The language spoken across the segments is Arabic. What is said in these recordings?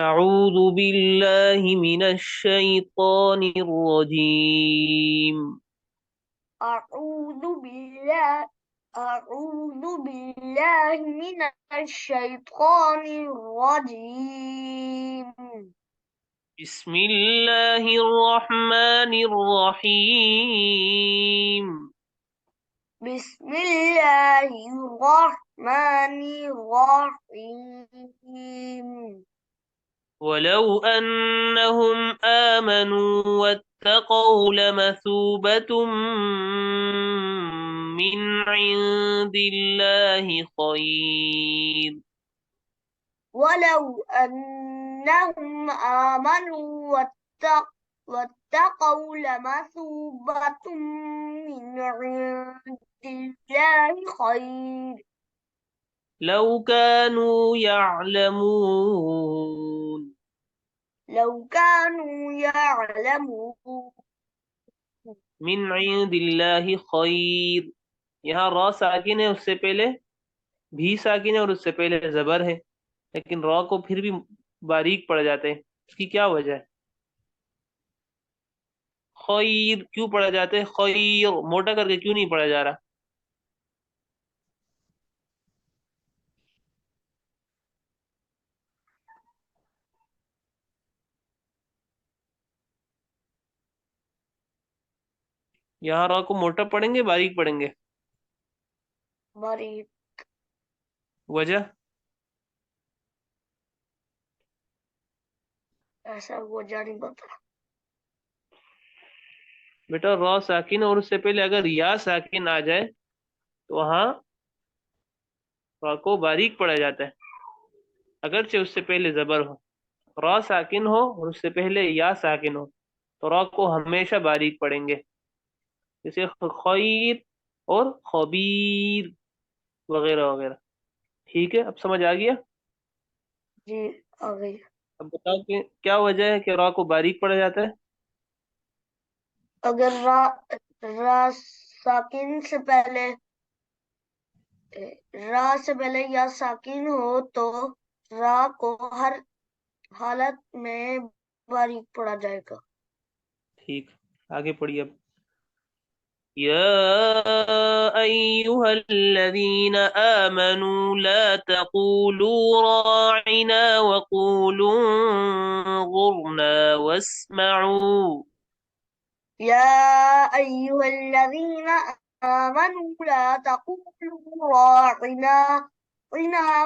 أعوذ بالله من الشيطان الرجيم. أعوذ بالله أعوذ بالله من الشيطان الرجيم. بسم الله الرحمن الرحيم. بسم الله الرحمن الرحيم. ولو أنهم آمنوا واتقوا لمثوبة من عند الله خير. ولو أنهم آمنوا واتقوا لمثوبة من عند الله خير. لو كانوا يعلمون. لو كانوا يعلمون. من عند الله खैर। यहाँ रॉ साकिन है, उससे पहले भी साकिन है और उससे पहले जबर है, लेकिन रॉ को फिर भी बारीक पड़ जाते हैं। इसकी क्या वजह है? खैर क्यों पढ़ा जाते हैं? खैर मोटा करके क्यों नहीं पढ़ा जा रहा? यहाँ रॉ को मोटा पढ़ेंगे बारीक पढ़ेंगे? बड़ी वजह? ऐसा वो जानी पता। बेटा रॉ साकिन और उससे पहले अगर या साकिन आ जाए तो वहाँ रॉ को बारीक पढ़ा जाता है, अगरचे उससे पहले जबर हो। रॉ साकिन हो और उससे पहले या साकिन हो तो रॉ को हमेशा बारीक पढ़ेंगे, जैसे खैर और खबीर वगैरह वगैरह। ठीक है, अब समझ आ गया? जी, आ गई। अब बताओ कि क्या वजह है कि रॉ को बारीक पढ़ा जाता है? अगर रा साकिन से पहले रा से पहले या साकिन हो तो रा को हर हालत में बारीक पढ़ा जाएगा। ठीक, आगे पढ़िए अब। या अय्युहल लज़ीना आमनू ला तक़ूलू राइना वक़ूलू ज़ुरना वस्मऊ। يا أيها الذين آمنوا لا تقولوا راعنا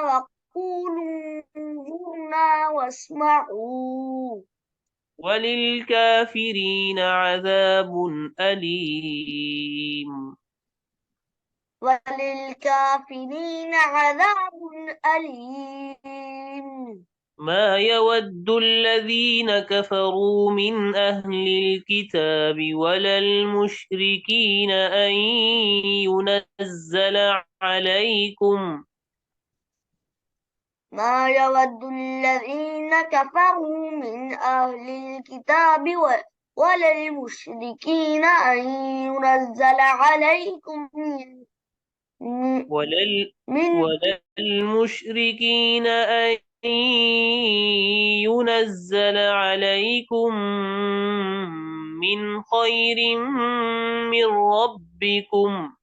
وقولوا انظرنا واسمعوا. وللكافرين عذاب أليم. وللكافرين عذاب أليم. ما يود الذين كفروا من أهل الكتاب ولا المشركين أن ينزل عليكم ما يود الذين كفروا من أهل الكتاب ولا المشركين أن ينزل عليكم من من ولا المشركين أن ينزل عليكم من خير من ربكم.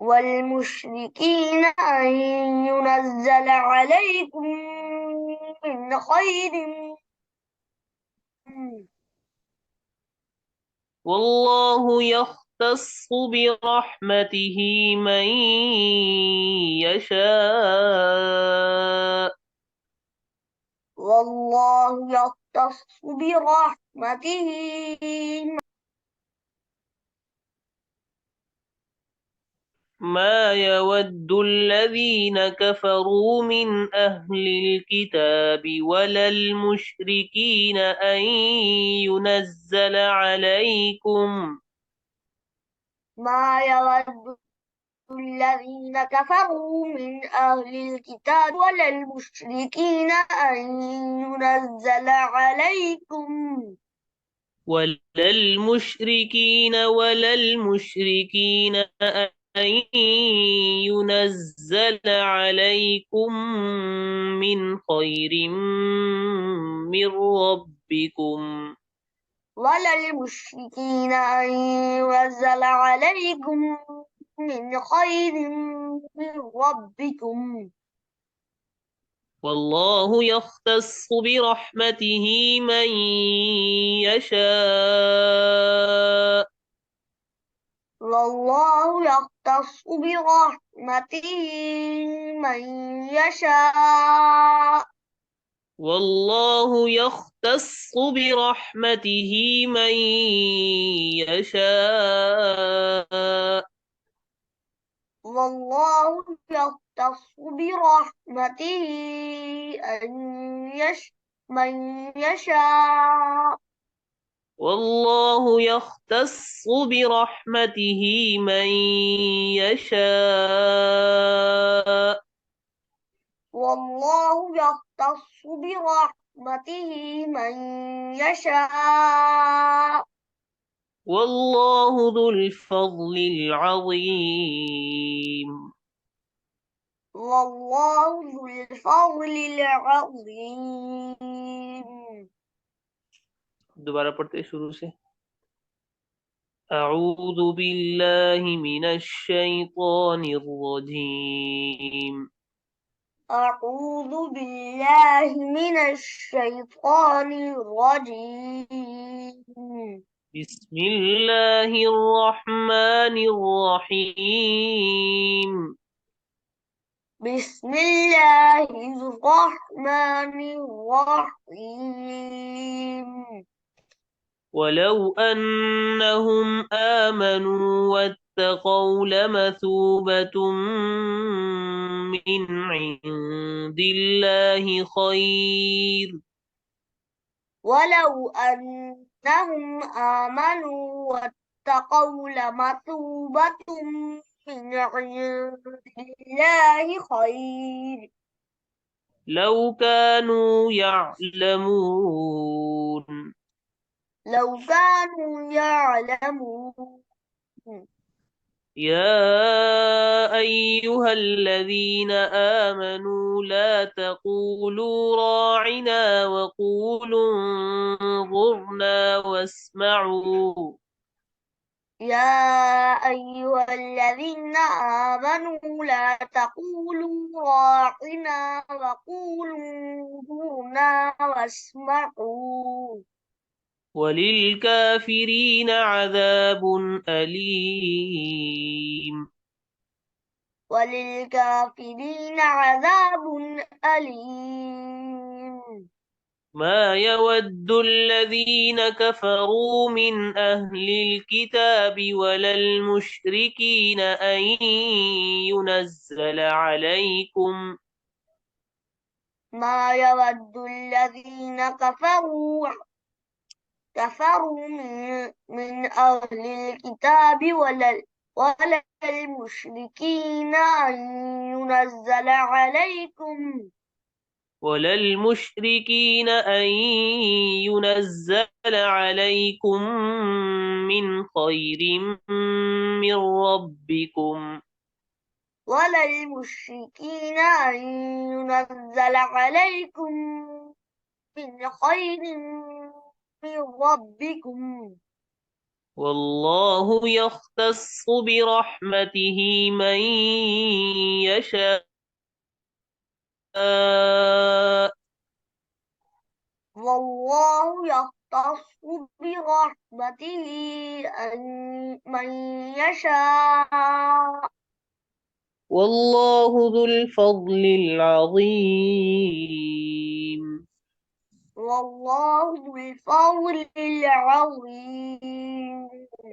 والمشركين أن ينزل عليكم من خير. والله يختص برحمته من يشاء. والله يختص برحمته. ما يود الذين كفروا من أهل الكتاب ولا المشركين أن ينزل عليكم ما يود الذين كفروا من أهل الكتاب ولا المشركين أن ينزل عليكم ولا المشركين أن ينزل عليكم من خير من ربكم. ولا للمشركين أن ينزل عليكم من خير من ربكم. والله يختص برحمته من يشاء. والله يختص برحمته من يشاء. والله يختص برحمته من يشاء. والله يختص برحمته أن من يشاء. والله يختص برحمته من يشاء. والله يختص برحمته من يشاء. والله ذو الفضل العظيم. والله ذو الفضل العظيم. दोबारा पढ़ते हैं शुरू से। أعوذ بالله من الشيطان الرجيم. أعوذ بالله من الشيطان الرجيم. بسم الله الرحمن الرحيم. بسم الله الرحمن الرحيم. ولو أنهم آمنوا واتقوا لمثوبة من عند الله خير. ولو أنهم آمنوا واتقوا لمثوبة من عند الله خير. لو كانوا يعلمون. لو كانوا يعلمون. يا أيها الذين آمنوا لا تقولوا راعنا وقولوا انظرنا واسمعوا. يا أيها الذين آمنوا لا تقولوا راعنا وقولوا انظرنا واسمعوا. وللكافرين عذاب أليم. وللكافرين عذاب أليم. ما يود الذين كفروا من أهل الكتاب ولا المشركين أن ينزل عليكم. ما يود الذين كفروا من أهل الكتاب ولا المشركين أن ينزل عليكم. ولا المشركين أن ينزل عليكم من خير من ربكم. ولا المشركين أن ينزل عليكم من خير من ربكم. والله يختص برحمته من يشاء. والله يختص برحمته من يشاء. والله ذو الفضل العظيم. والله ذو الفضل العظيم.